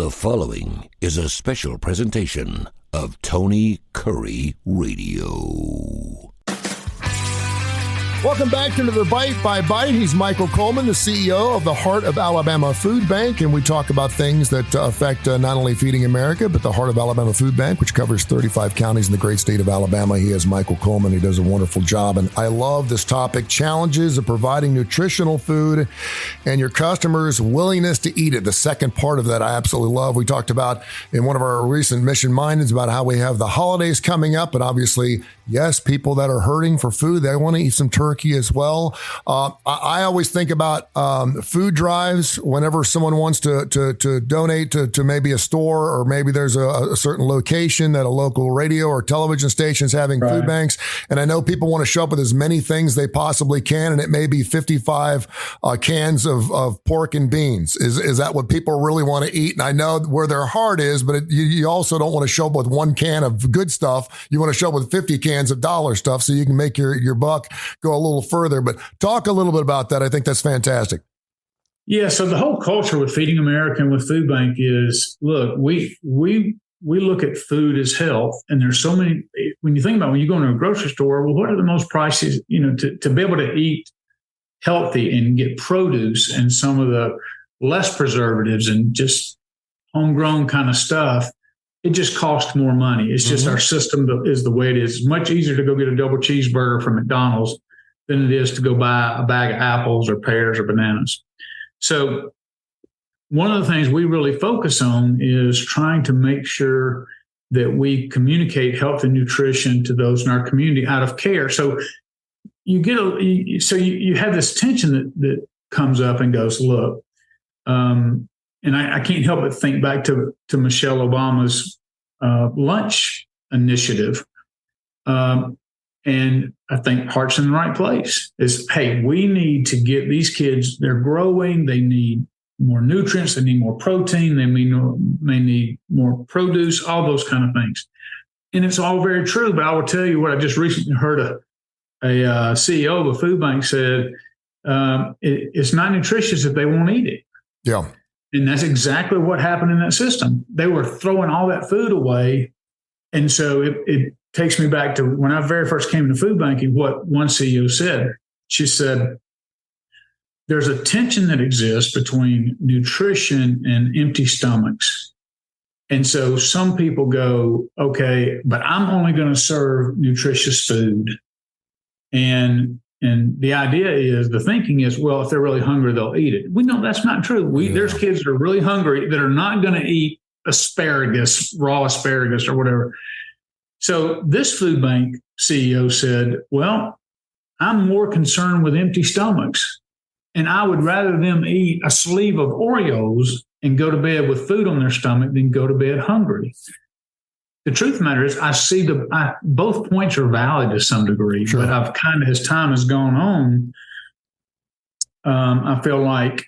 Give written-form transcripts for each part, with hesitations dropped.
The following is a special presentation of Tony Kurre Radio. Welcome back to another Bite by Bite. He's Michael Coleman, the CEO of the Heart of Alabama Food Bank, and we talk about things that affect not only Feeding America, but the Heart of Alabama Food Bank, which covers 35 counties in the great state of Alabama. He is Michael Coleman. He does a wonderful job, and I love this topic, challenges of providing nutritional food and your customers' willingness to eat it. The second part of that I absolutely love. We talked about in one of our recent Mission Mindeds about how we have the holidays coming up, and obviously, yes, people that are hurting for food, they want to eat some turkey as well. I always think about food drives whenever someone wants to donate to maybe a store, or maybe there's a certain location that a local radio or television station is having food banks. And I know people want to show up with as many things they possibly can, and it may be 55 cans of pork and beans. Is that what people really want to eat? And I know where their heart is, but you also don't want to show up with one can of good stuff. You want to show up with 50 cans of dollar stuff so you can make your buck go a little further. But talk a little bit about that. I think that's fantastic. Yeah. So the whole culture with Feeding America and with Food Bank is, look, we look at food as health, and there's so many. When you think about when you go into a grocery store, well, what are the most prices? To be able to eat healthy and get produce and some of the less preservatives and just homegrown kind of stuff, it just costs more money. It's just our system is the way it is. It's much easier to go get a double cheeseburger from McDonald's than it is to go buy a bag of apples or pears or bananas. So one of the things we really focus on is trying to make sure that we communicate health and nutrition to those in our community out of care. So you have this tension that comes up and goes, look, and I can't help but think back to Michelle Obama's lunch initiative. And I think heart's in the right place is, hey, we need to get these kids, they're growing, they need more nutrients, they need more protein, they may need more produce, all those kind of things. And it's all very true, but I will tell you what I just recently heard a CEO of a food bank said, it's not nutritious if they won't eat it. Yeah. And that's exactly what happened in that system. They were throwing all that food away. And so it takes me back to when I very first came into food banking, what one CEO said. She said, there's a tension that exists between nutrition and empty stomachs. And so some people go, okay, but I'm only going to serve nutritious food. And the idea is, the thinking is, well, if they're really hungry, they'll eat it. We know that's not true. There's kids that are really hungry that are not going to eat asparagus, raw asparagus or whatever. So this food bank CEO said, well, I'm more concerned with empty stomachs, and I would rather them eat a sleeve of Oreos and go to bed with food on their stomach than go to bed hungry. The truth of the matter is, I see both points are valid to some degree, sure. But I've kind of, as time has gone on, I feel like,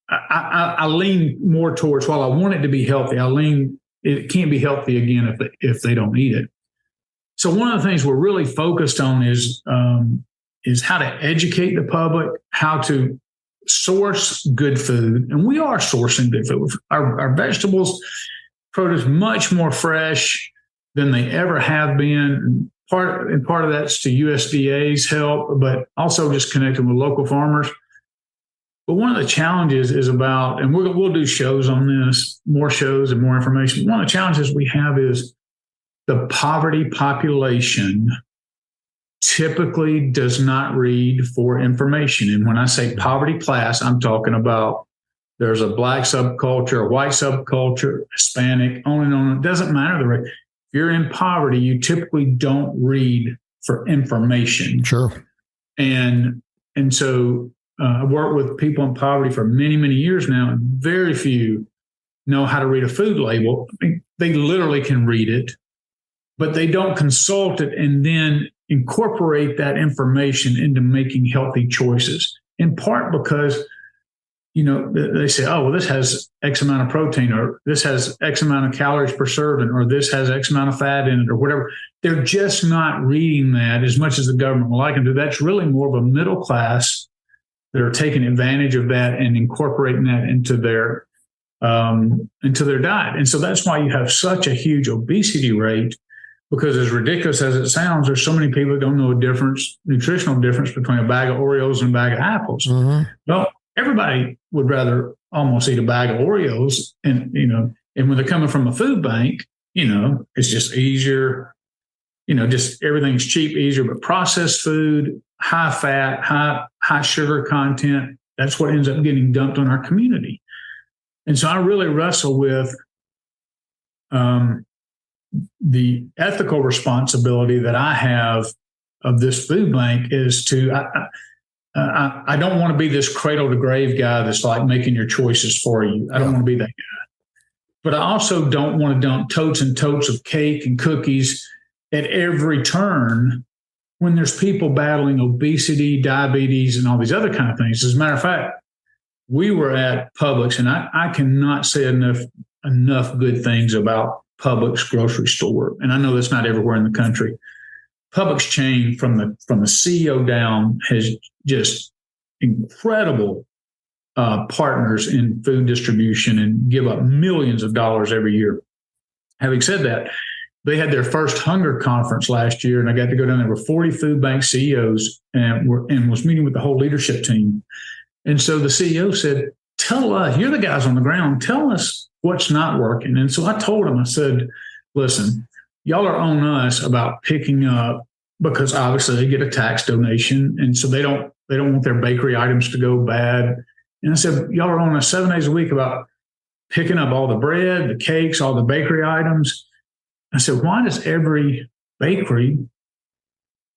I lean more towards, while I want it to be healthy, it can't be healthy again if they don't eat it. So one of the things we're really focused on is how to educate the public, how to source good food. And we are sourcing good food. Our vegetables, produce much more fresh than they ever have been. Part of that's to USDA's help, but also just connecting with local farmers. But one of the challenges is about, and we'll do shows on this, more shows and more information. One of the challenges we have is the poverty population typically does not read for information. And when I say poverty class, I'm talking about there's a black subculture, a white subculture, Hispanic, on and on. It doesn't matter the rate. If you're in poverty, you typically don't read for information. Sure. And so I've worked with people in poverty for many, many years now, and very few know how to read a food label. I mean, they literally can read it, but they don't consult it and then incorporate that information into making healthy choices, in part because, they say, oh, well, this has X amount of protein, or this has X amount of calories per serving, or this has X amount of fat in it, or whatever. They're just not reading that as much as the government would like them to. That's really more of a middle class that are taking advantage of that and incorporating that into their diet. And so that's why you have such a huge obesity rate, because as ridiculous as it sounds, there's so many people that don't know nutritional difference between a bag of Oreos and a bag of apples. Mm-hmm. Well, everybody would rather almost eat a bag of Oreos, and when they're coming from a food bank, it's just easier. Just everything's cheap, easier, but processed food, high fat, high sugar content, that's what ends up getting dumped on our community. And so I really wrestle with the ethical responsibility that I have of this food bank is to, I don't want to be this cradle to grave guy that's like making your choices for you. I don't want to be that guy. But I also don't want to dump totes and totes of cake and cookies at every turn when there's people battling obesity, diabetes, and all these other kind of things. As a matter of fact, we were at Publix, and I cannot say enough good things about Publix grocery store. And I know that's not everywhere in the country. Publix chain from the CEO down has just incredible partners in food distribution and give up millions of dollars every year. Having said that, they had their first hunger conference last year, and I got to go down there with 40 food bank CEOs and was meeting with the whole leadership team. And so the CEO said, tell us, you're the guys on the ground, tell us what's not working. And so I told him, I said, listen, y'all are on us about picking up, because obviously they get a tax donation. And so they don't want their bakery items to go bad. And I said, y'all are on us 7 days a week about picking up all the bread, the cakes, all the bakery items. I said, why does every bakery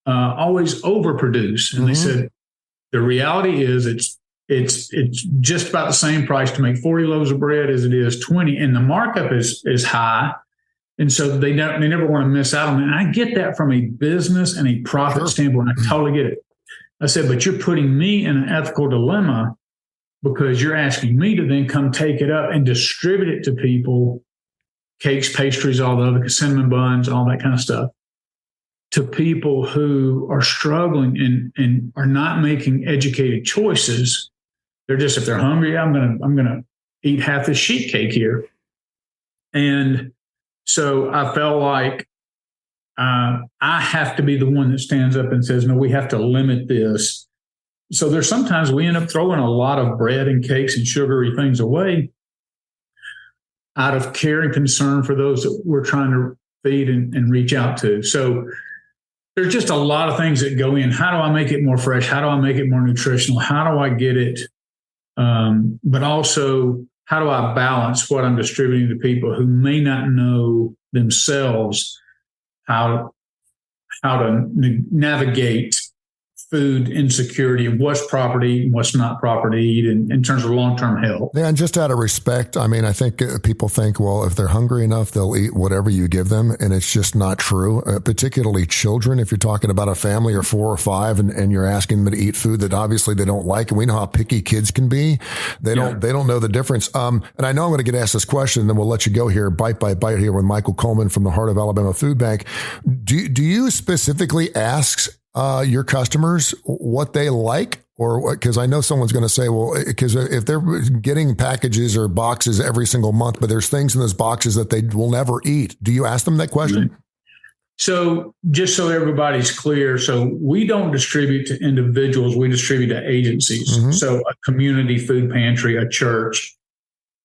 always overproduce? And they said, the reality is it's just about the same price to make 40 loaves of bread as it is 20, and the markup is high. And so they never want to miss out on it. And I get that from a business and a profit standpoint. I totally get it. I said, but you're putting me in an ethical dilemma, because you're asking me to then come take it up and distribute it to people, cakes, pastries, all the other cinnamon buns, all that kind of stuff, to people who are struggling and are not making educated choices. They're just, if they're hungry, I'm gonna eat half this sheet cake here. And so I felt like I have to be the one that stands up and says, no, we have to limit this. So there's sometimes we end up throwing a lot of bread and cakes and sugary things away out of care and concern for those that we're trying to feed and reach out to. So there's just a lot of things that go in. How do I make it more fresh? How do I make it more nutritional? How do I get it? But also, how do I balance what I'm distributing to people who may not know themselves how to navigate food insecurity, what's proper to eat and what's not proper to eat in terms of long-term health. Yeah, and just out of respect, I mean, I think people think, well, if they're hungry enough, they'll eat whatever you give them, and it's just not true, particularly children. If you're talking about a family of 4 or 5 and you're asking them to eat food that obviously they don't like, and we know how picky kids can be, they don't know the difference. And I know I'm going to get asked this question, and then we'll let you go here, bite by bite here with Michael Coleman from the Heart of Alabama Food Bank. Do you specifically ask your customers what they like? Or because I know someone's going to say, well, because if they're getting packages or boxes every single month, but there's things in those boxes that they will never eat, do you ask them that question? Mm-hmm. So just so everybody's clear, so we don't distribute to individuals, we distribute to agencies. Mm-hmm. So a community food pantry, a church,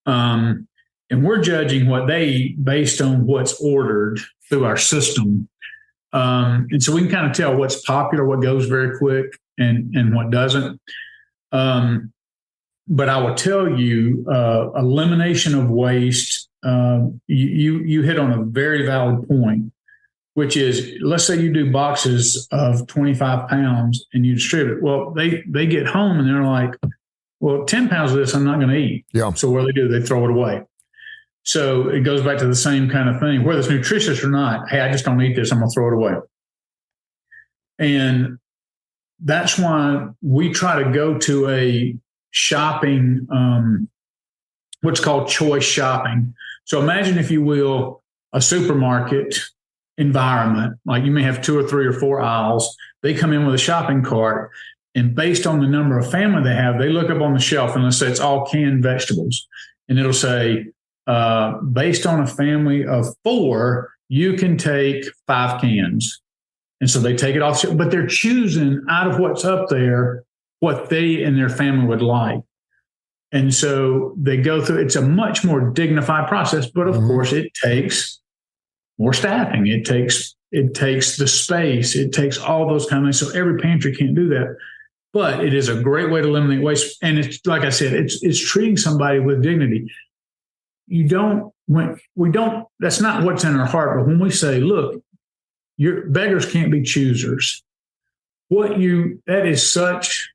and we're judging what they eat based on what's ordered through our system. And so we can kind of tell what's popular, what goes very quick, and what doesn't. But I will tell you, elimination of waste, you hit on a very valid point, which is, let's say you do boxes of 25 pounds and you distribute it. Well, they get home and they're like, well, 10 pounds of this I'm not going to eat. Yeah. So what do? They throw it away. So it goes back to the same kind of thing, whether it's nutritious or not. Hey, I just don't eat this. I'm going to throw it away. And that's why we try to go to a shopping, what's called choice shopping. So imagine, if you will, a supermarket environment. Like you may have 2 or 3 or 4 aisles. They come in with a shopping cart. And based on the number of family they have, they look up on the shelf and let's say it's all canned vegetables. And it'll say, based on a family of 4, you can take 5 cans. And so they take it off, but they're choosing out of what's up there what they and their family would like. And so they go through, it's a much more dignified process, but of course it takes more staffing. It takes the space. It takes all those kind of things. So every pantry can't do that, but it is a great way to eliminate waste. And it's, like I said, it's treating somebody with dignity. That's not what's in our heart. But when we say, look, your beggars can't be choosers. That is such,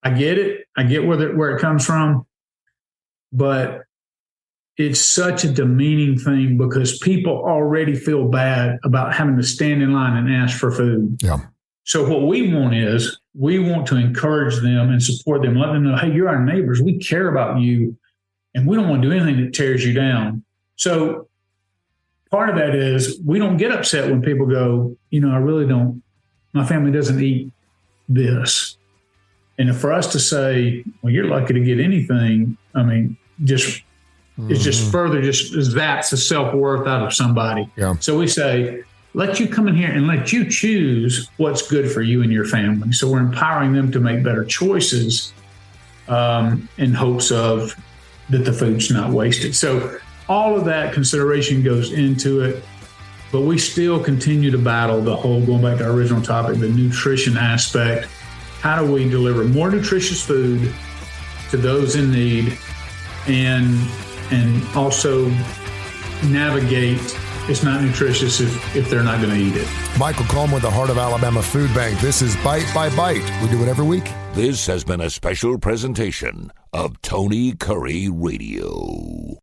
I get it. I get where it comes from. But it's such a demeaning thing because people already feel bad about having to stand in line and ask for food. Yeah. So what we want to encourage them and support them, let them know, hey, you're our neighbors. We care about you, and we don't want to do anything that tears you down. So part of that is we don't get upset when people go, I really don't, my family doesn't eat this. And for us to say, well, you're lucky to get anything, I mean, it's just further, that's the self-worth out of somebody. Yeah. So we say, let you come in here and let you choose what's good for you and your family. So we're empowering them to make better choices in hopes of that the food's not wasted. So all of that consideration goes into it, but we still continue to battle the whole, going back to our original topic, the nutrition aspect. How do we deliver more nutritious food to those in need and also navigate it's not nutritious if they're not going to eat it. Michael Coleman with the Heart of Alabama Food Bank. This is Bite by Bite. We do it every week. This has been a special presentation of Tony Curry Radio.